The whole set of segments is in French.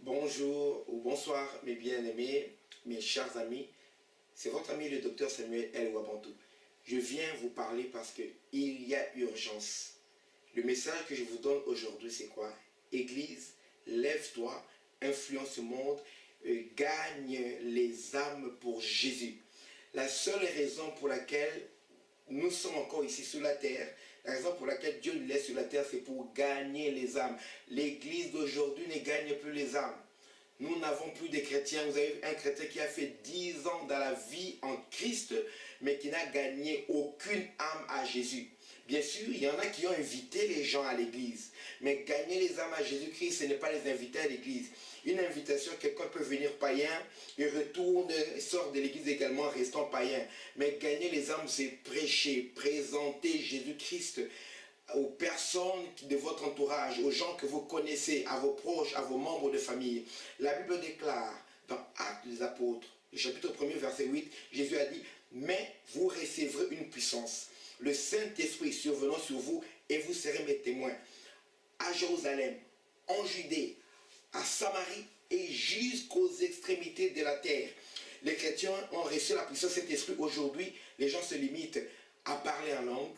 Bonjour ou bonsoir mes bien-aimés, mes chers amis. C'est votre ami le docteur Samuel El Wabantou. Je viens vous parler parce qu'il y a urgence. Le message que je vous donne aujourd'hui, c'est quoi? Église, lève-toi, influence le monde, gagne les âmes pour Jésus. La seule raison pour laquelle nous sommes encore ici sur la terre, la raison pour laquelle Dieu nous laisse sur la terre, c'est pour gagner les âmes. L'église d'aujourd'hui ne gagne plus les âmes. Nous n'avons plus de chrétiens. Vous avez un chrétien qui a fait 10 ans dans la vie en Christ, mais qui n'a gagné aucune âme à Jésus. Bien sûr, il y en a qui ont invité les gens à l'église, mais gagner les âmes à Jésus-Christ, ce n'est pas les inviter à l'église. Une invitation, quelqu'un peut venir païen, il retourne, il sort de l'église également restant païen. Mais gagner les âmes, c'est prêcher, présenter Jésus-Christ aux personnes de votre entourage, aux gens que vous connaissez, à vos proches, à vos membres de famille. La Bible déclare dans Actes des Apôtres, le chapitre 1er, verset 8, Jésus a dit, mais vous recevrez une puissance. Le Saint-Esprit survenant sur vous et vous serez mes témoins. À Jérusalem, en Judée, à Samarie et jusqu'aux extrémités de la terre. Les chrétiens ont reçu la puissance de cet esprit. Aujourd'hui, les gens se limitent à parler en langue.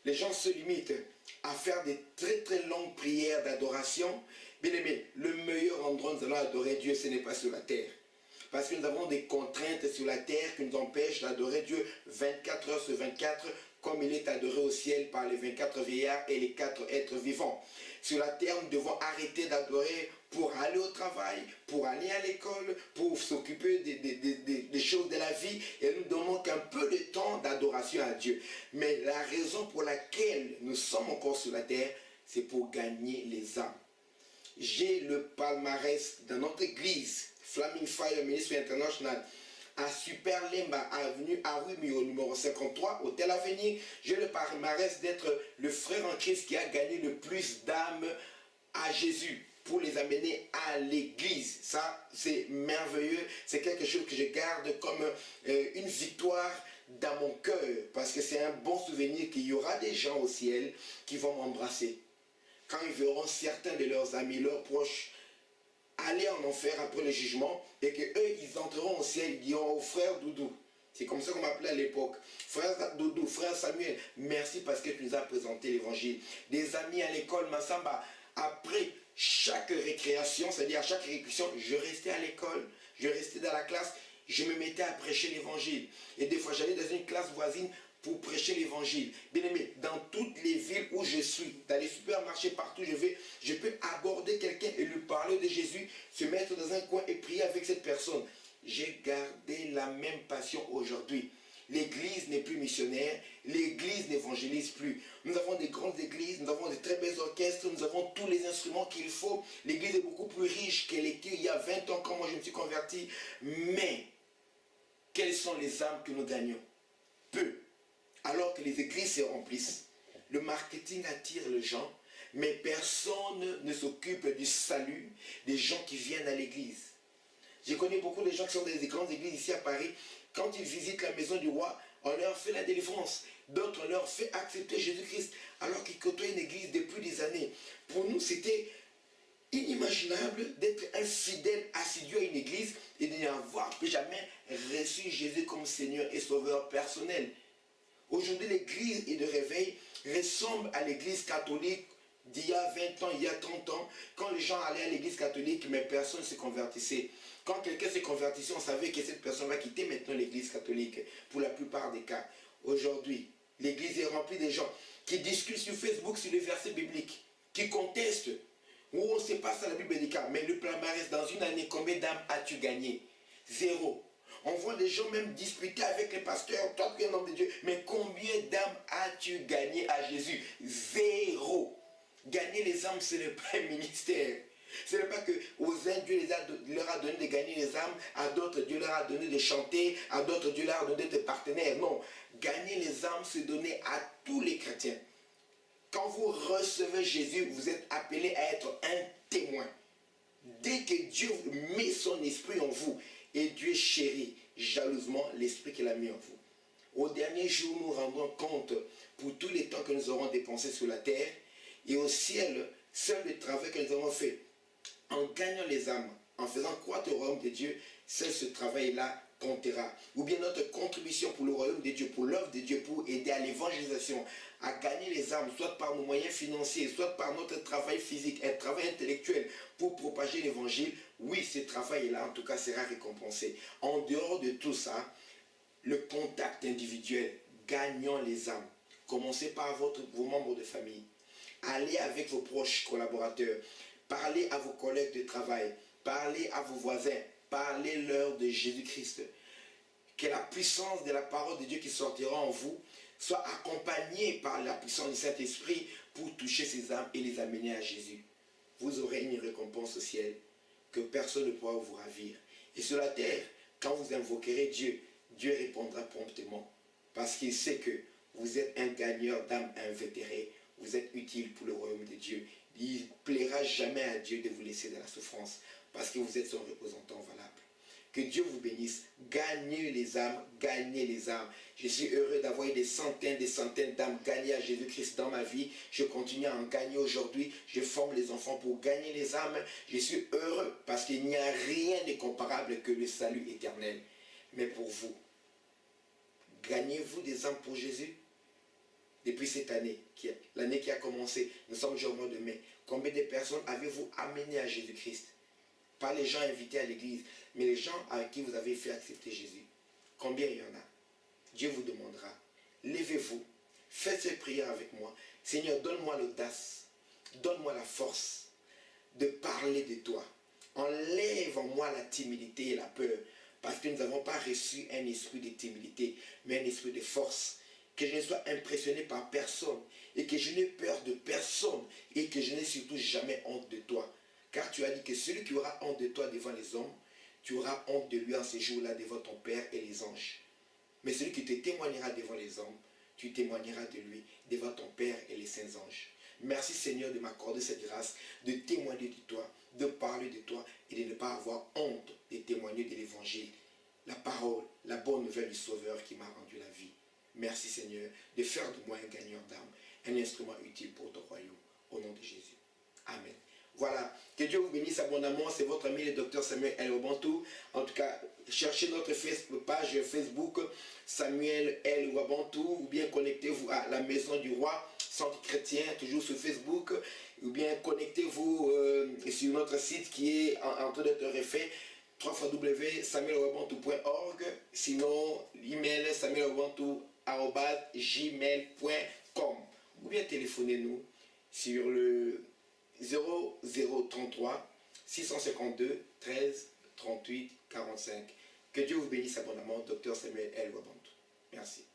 Les gens se limitent à faire des très très longues prières d'adoration. Bien aimé, le meilleur endroit où nous allons adorer Dieu, ce n'est pas sur la terre. Parce que nous avons des contraintes sur la terre qui nous empêchent d'adorer Dieu 24 heures sur 24, comme il est adoré au ciel par les 24 vieillards et les 4 êtres vivants. Sur la terre, nous devons arrêter d'adorer pour aller au travail, pour aller à l'école, pour s'occuper des choses de la vie. Et nous donnons qu'un peu de temps d'adoration à Dieu. Mais la raison pour laquelle nous sommes encore sur la terre, c'est pour gagner les âmes. J'ai le palmarès dans notre église, Flaming Fire Ministry International, à Super Lemba, avenue Arumi, au numéro 53, Hôtel Avenir. J'ai le palmarès d'être le frère en Christ qui a gagné le plus d'âmes à Jésus pour les amener à l'église. Ça, c'est merveilleux. C'est quelque chose que je garde comme une victoire dans mon cœur, parce que c'est un bon souvenir qu'il y aura des gens au ciel qui vont m'embrasser. Quand ils verront certains de leurs amis, leurs proches, aller en enfer après le jugement, et qu'eux, ils entreront au ciel, ils diront au frère Doudou. C'est comme ça qu'on m'appelait à l'époque. Frère Doudou, frère Samuel, merci parce que tu nous as présenté l'évangile. Des amis à l'école, Massamba, après chaque récréation, c'est-à-dire à chaque récréation, je restais à l'école, je restais dans la classe, je me mettais à prêcher l'évangile. Et des fois, j'allais dans une classe voisine pour prêcher l'évangile. Bien aimé, dans toutes les villes où je suis, dans les supermarchés, partout où je vais, je peux aborder quelqu'un et lui parler de Jésus, se mettre dans un coin et prier avec cette personne. J'ai gardé la même passion aujourd'hui. L'église n'est plus missionnaire, l'église n'évangélise plus. Nous avons des grandes églises, nous avons de très belles orchestres, nous avons tous les instruments qu'il faut. L'église est beaucoup plus riche qu'elle était il y a 20 ans quand moi je me suis converti. Mais, quelles sont les âmes que nous gagnons? Peu. Alors que les églises se remplissent. Le marketing attire les gens, mais personne ne s'occupe du salut des gens qui viennent à l'église. Je connais beaucoup de gens qui sont dans des grandes églises ici à Paris. Quand ils visitent la maison du roi, on leur fait la délivrance. D'autres, on leur fait accepter Jésus-Christ alors qu'ils côtoient une église depuis des années. Pour nous, c'était inimaginable d'être un fidèle assidu à une église et de n'avoir jamais reçu Jésus comme Seigneur et Sauveur personnel. Aujourd'hui, l'église et de réveil ressemble à l'église catholique d'il y a 20 ans, il y a 30 ans, quand les gens allaient à l'église catholique, mais personne ne se convertissait. Quand quelqu'un se convertissait, on savait que cette personne va quitter maintenant l'église catholique, pour la plupart des cas. Aujourd'hui, l'église est remplie de gens qui discutent sur Facebook sur les versets bibliques, qui contestent, où on ne sait pas ça la Bible dit, mais le palmarès, dans une année, combien d'âmes as-tu gagné? Zéro. On voit des gens même discuter avec les pasteurs, toi tu es un homme de Dieu, mais combien d'âmes as-tu gagné à Jésus? Zéro. Gagner les âmes, ce n'est pas un ministère. Ce n'est pas qu'aux uns, Dieu leur a donné de gagner les âmes, à d'autres, Dieu leur a donné de chanter, à d'autres, Dieu leur a donné d'être partenaires. Non, gagner les âmes, c'est donner à tous les chrétiens. Quand vous recevez Jésus, vous êtes appelé à être un témoin. Dès que Dieu met son esprit en vous, et Dieu chérit jalousement l'esprit qu'il a mis en vous. Au dernier jour, nous rendons compte pour tous les temps que nous aurons dépensés sur la terre, et au ciel, seul le travail que nous avons fait en gagnant les âmes, en faisant croître au royaume de Dieu, seul ce travail-là comptera. Ou bien notre contribution pour le royaume de Dieu, pour l'œuvre de Dieu, pour aider à l'évangélisation, à gagner les âmes, soit par nos moyens financiers, soit par notre travail physique, un travail intellectuel pour propager l'évangile. Oui, ce travail-là, en tout cas, sera récompensé. En dehors de tout ça, le contact individuel, gagnant les âmes. Commencez par vos membres de famille. Allez avec vos proches collaborateurs. Parlez à vos collègues de travail. Parlez à vos voisins. Parlez-leur de Jésus-Christ. Que la puissance de la parole de Dieu qui sortira en vous soit accompagnée par la puissance du Saint-Esprit pour toucher ces âmes et les amener à Jésus. Vous aurez une récompense au ciel que personne ne pourra vous ravir. Et sur la terre, quand vous invoquerez Dieu, Dieu répondra promptement. Parce qu'il sait que vous êtes un gagneur d'âmes invétérées. Vous êtes utile pour le royaume de Dieu. Il ne plaira jamais à Dieu de vous laisser dans la souffrance. Parce que vous êtes son représentant valable. Que Dieu vous bénisse. Gagnez les âmes, gagnez les âmes. Je suis heureux d'avoir eu des centaines d'âmes gagnées à Jésus-Christ dans ma vie. Je continue à en gagner aujourd'hui. Je forme les enfants pour gagner les âmes. Je suis heureux parce qu'il n'y a rien de comparable que le salut éternel. Mais pour vous, gagnez-vous des âmes pour Jésus? Depuis cette année, l'année qui a commencé, nous sommes déjà au mois de mai. Combien de personnes avez-vous amené à Jésus-Christ? Pas les gens invités à l'église, mais les gens avec qui vous avez fait accepter Jésus. Combien il y en a? Dieu vous demandera. Levez-vous, faites cette prière avec moi. Seigneur, donne-moi l'audace, donne-moi la force de parler de toi. Enlève en moi la timidité et la peur, parce que nous n'avons pas reçu un esprit de timidité, mais un esprit de force. Que je ne sois impressionné par personne, et que je n'ai peur de personne, et que je n'ai surtout jamais honte de toi. Car tu as dit que celui qui aura honte de toi devant les hommes, tu auras honte de lui en ces jours-là devant ton Père et les anges. Mais celui qui te témoignera devant les hommes, tu témoigneras de lui devant ton Père et les saints anges. Merci Seigneur de m'accorder cette grâce, de témoigner de toi, de parler de toi et de ne pas avoir honte de témoigner de l'évangile, la parole, la bonne nouvelle du Sauveur qui m'a rendu la vie. Merci Seigneur de faire de moi un gagneur d'âme, un instrument utile pour ton royaume. Au nom de Jésus. Amen. Voilà, que Dieu vous bénisse abondamment. C'est votre ami le docteur Samuel L. Wabantou. En tout cas, cherchez notre page Facebook Samuel L. Wabantou, ou bien connectez-vous à la Maison du Roi, Centre Chrétien, toujours sur Facebook, ou bien connectez-vous sur notre site qui est en train d'être refait, www.samuelwabantou.org. Sinon, l'email samuelwabantou@gmail.com, ou bien téléphonez-nous sur le 0033 652 13 38 45. Que Dieu vous bénisse abondamment, Dr Samuel L. Wabantou. Merci.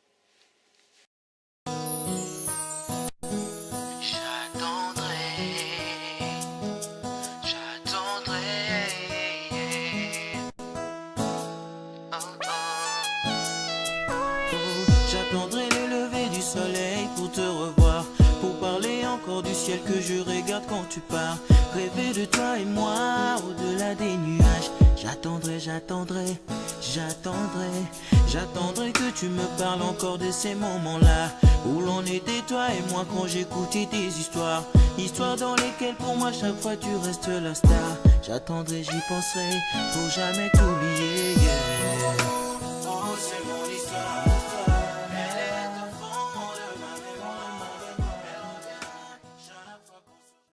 J'attendrai le lever du soleil pour te revoir, pour parler encore du ciel que je regarde quand tu pars. Rêver de toi et moi au-delà des nuages. J'attendrai, j'attendrai, j'attendrai, j'attendrai que tu me parles encore de ces moments-là où l'on était toi et moi quand j'écoutais tes histoires. Histoires dans lesquelles pour moi chaque fois tu restes la star. J'attendrai, j'y penserai pour jamais t'oublier, yeah.